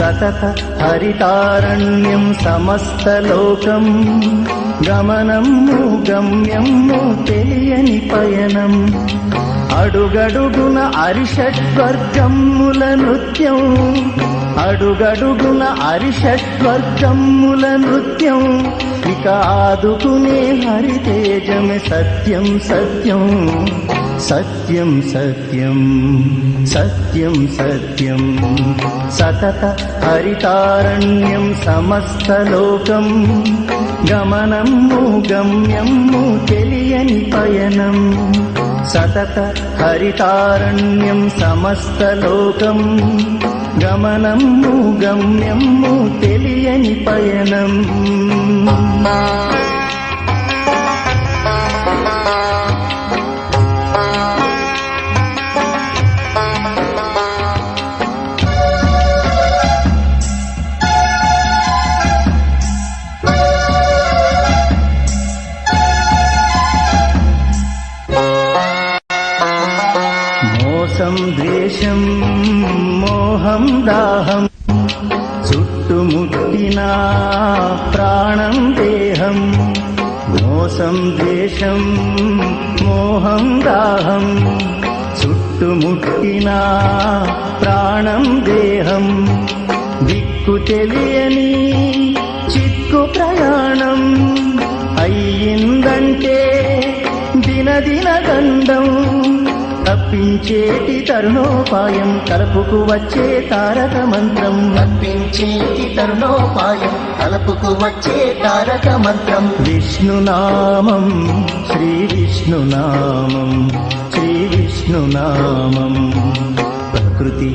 సతత హరితారణ్యం సమస్తలోకం గమనము గమ్యము తెలియని పయనం అడుగడుగున అరిషడ్వర్గముల నృత్యం అడుగడుగున అరిషడ్వర్గముల నృత్యం ఇక ఆదుకునే హరితేజమే సత్యం సత్యం సత్యం సత్యం సత్యం సత్యం సతత హరితారణ్యం సమస్తలోకం గమనము గమ్యము తెలియని పయనం సతత హరితారణ్యం సమస్తలోకం గమనము గమ్యము తెలియని పయనం మోసం ద్వేషం మోహం దాహం చుట్టుముట్టిన ప్రాణం దేహం మోసం ద్వేషం మోహం దాహం చుట్టుముట్టిన ప్రాణం దేహం దిక్కు తెలియని చిక్కు ప్రయాణం అయ్యిందంటే దినదిన గండం తప్పించేటి తరుణోపాయం కలుపుకు వచ్చే తారక మంత్రం తప్పించేటి తరుణోపాయం కలుపుకు వచ్చే తారక మంత్రం విష్ణునామం శ్రీ విష్ణునామం శ్రీ విష్ణునామం ప్రకృతి